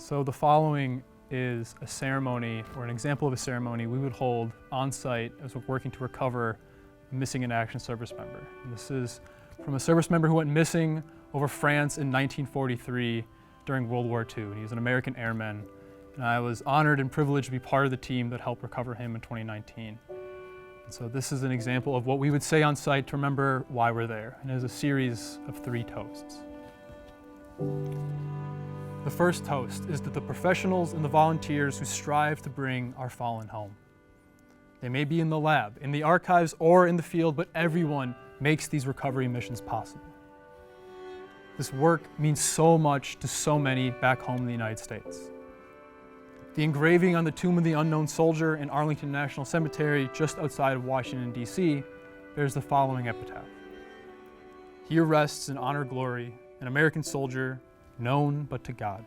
So the following is a ceremony, or an example of a ceremony we would hold on site as we're working to recover a missing in action service member. And this is from a service member who went missing over France in 1943 during World War II. And he was an American airman. And I was honored and privileged to be part of the team that helped recover him in 2019. And so this is an example of what we would say on site to remember why we're there. And it is a series of 3 toasts. The first toast is to the professionals and the volunteers who strive to bring our fallen home. They may be in the lab, in the archives, or in the field, but everyone makes these recovery missions possible. This work means so much to so many back home in the United States. The engraving on the Tomb of the Unknown Soldier in Arlington National Cemetery, just outside of Washington, D.C., bears the following epitaph. Here rests in honor glory an American soldier, known but to God.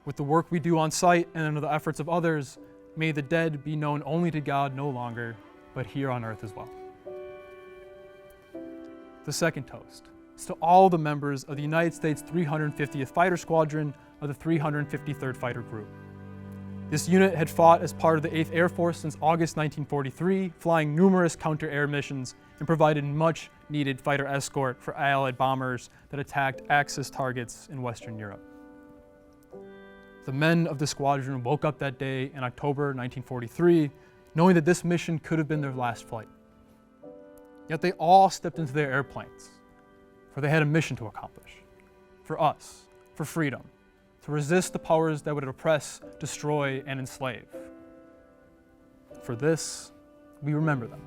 With the work we do on site and under the efforts of others, may the dead be known only to God no longer, but here on earth as well. The second toast is to all the members of the United States 350th Fighter Squadron of the 353rd Fighter Group. This unit had fought as part of the 8th Air Force since August 1943, flying numerous counter-air missions and provided much needed fighter escort for Allied bombers that attacked Axis targets in Western Europe. The men of the squadron woke up that day in October 1943, knowing that this mission could have been their last flight. Yet they all stepped into their airplanes, for they had a mission to accomplish. For us, for freedom, to resist the powers that would oppress, destroy, and enslave. For this, we remember them.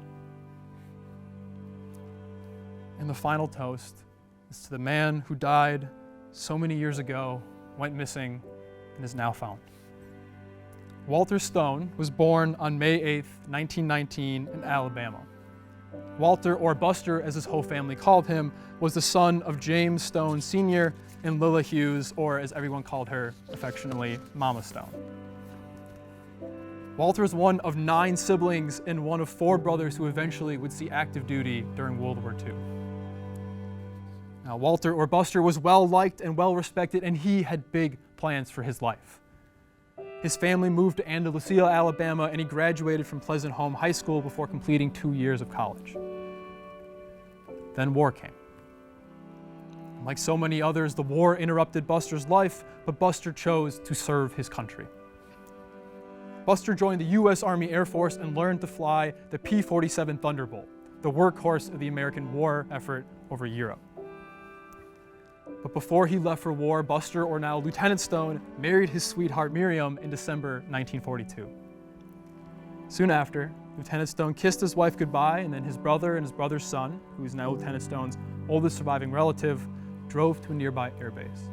And the final toast is to the man who died so many years ago, went missing, and is now found. Walter Stone was born on May 8, 1919 in Alabama. Walter, or Buster as his whole family called him, was the son of James Stone Sr. and Lilla Hughes, or as everyone called her affectionately, Mama Stone. Walter was one of 9 siblings and one of 4 brothers who eventually would see active duty during World War II. Now, Walter, or Buster, was well-liked and well-respected, and he had big plans for his life. His family moved to Andalusia, Alabama, and he graduated from Pleasant Home High School before completing 2 years of college. Then war came. Like so many others, the war interrupted Buster's life, but Buster chose to serve his country. Buster joined the U.S. Army Air Force and learned to fly the P-47 Thunderbolt, the workhorse of the American war effort over Europe. But before he left for war, Buster, or now Lieutenant Stone, married his sweetheart Miriam in December 1942. Soon after, Lieutenant Stone kissed his wife goodbye, and then his brother and his brother's son, who is now Lieutenant Stone's oldest surviving relative, drove to a nearby airbase.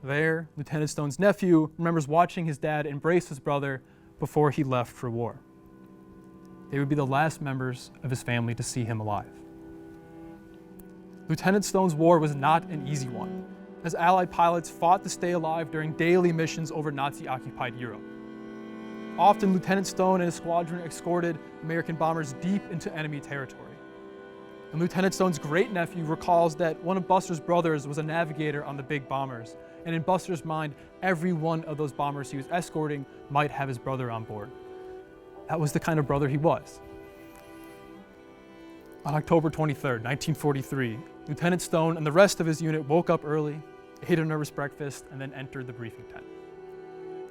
There, Lieutenant Stone's nephew remembers watching his dad embrace his brother before he left for war. They would be the last members of his family to see him alive. Lieutenant Stone's war was not an easy one, as Allied pilots fought to stay alive during daily missions over Nazi-occupied Europe. Often, Lieutenant Stone and his squadron escorted American bombers deep into enemy territory. And Lieutenant Stone's great-nephew recalls that one of Buster's brothers was a navigator on the big bombers, and in Buster's mind, every one of those bombers he was escorting might have his brother on board. That was the kind of brother he was. On October 23, 1943, Lieutenant Stone and the rest of his unit woke up early, ate a nervous breakfast, and then entered the briefing tent.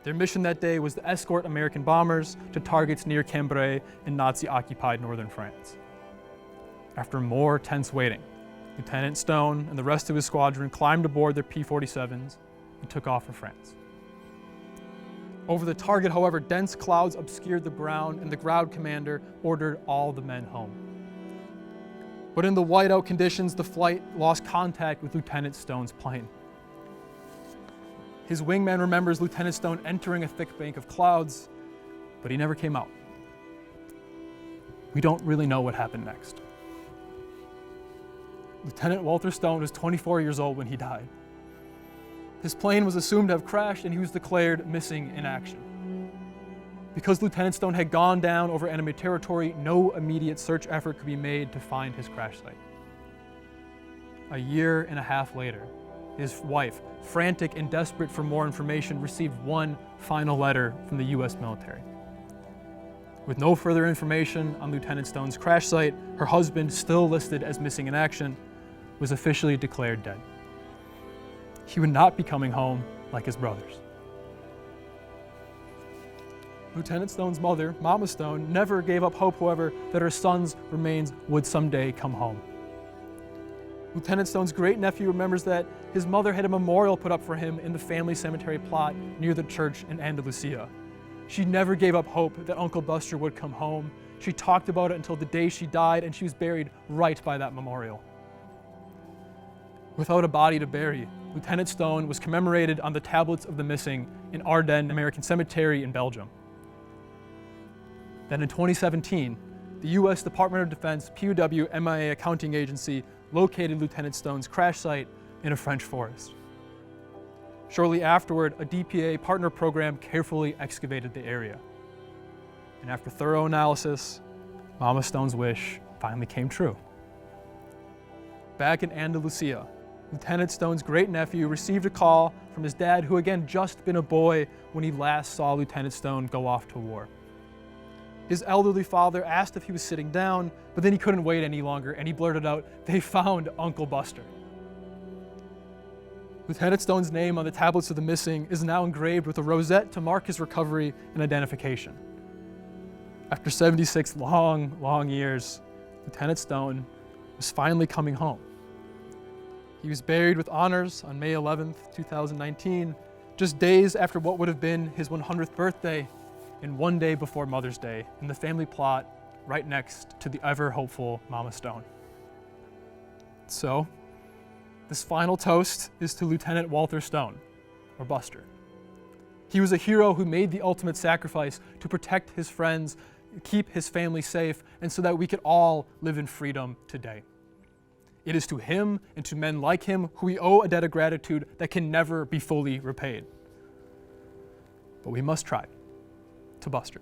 Their mission that day was to escort American bombers to targets near Cambrai in Nazi-occupied northern France. After more tense waiting, Lieutenant Stone and the rest of his squadron climbed aboard their P-47s and took off for France. Over the target, however, dense clouds obscured the ground, and the ground commander ordered all the men home. But in the whiteout conditions, the flight lost contact with Lieutenant Stone's plane. His wingman remembers Lieutenant Stone entering a thick bank of clouds, but he never came out. We don't really know what happened next. Lieutenant Walter Stone was 24 years old when he died. His plane was assumed to have crashed, and he was declared missing in action. Because Lieutenant Stone had gone down over enemy territory, no immediate search effort could be made to find his crash site. A year and a half later, his wife, frantic and desperate for more information, received one final letter from the U.S. military. With no further information on Lieutenant Stone's crash site, her husband, still listed as missing in action, was officially declared dead. He would not be coming home like his brothers. Lieutenant Stone's mother, Mama Stone, never gave up hope, however, that her son's remains would someday come home. Lieutenant Stone's great-nephew remembers that his mother had a memorial put up for him in the family cemetery plot near the church in Andalusia. She never gave up hope that Uncle Buster would come home. She talked about it until the day she died, and she was buried right by that memorial. Without a body to bury, Lieutenant Stone was commemorated on the Tablets of the Missing in Ardennes American Cemetery in Belgium. Then in 2017, the U.S. Department of Defense POW MIA accounting agency located Lieutenant Stone's crash site in a French forest. Shortly afterward, a DPA partner program carefully excavated the area. And after thorough analysis, Mama Stone's wish finally came true. Back in Andalusia, Lieutenant Stone's great-nephew received a call from his dad, who again just been a boy when he last saw Lieutenant Stone go off to war. His elderly father asked if he was sitting down, but then he couldn't wait any longer, and he blurted out, "They found Uncle Buster." Lieutenant Stone's name on the Tablets of the Missing is now engraved with a rosette to mark his recovery and identification. After 76 long years, Lieutenant Stone was finally coming home. He was buried with honors on May 11th, 2019, just days after what would have been his 100th birthday, and one day before Mother's Day, in the family plot right next to the ever-hopeful Mama Stone. So, this final toast is to Lieutenant Walter Stone, or Buster. He was a hero who made the ultimate sacrifice to protect his friends, keep his family safe, and so that we could all live in freedom today. It is to him and to men like him who we owe a debt of gratitude that can never be fully repaid. But we must try to Buster.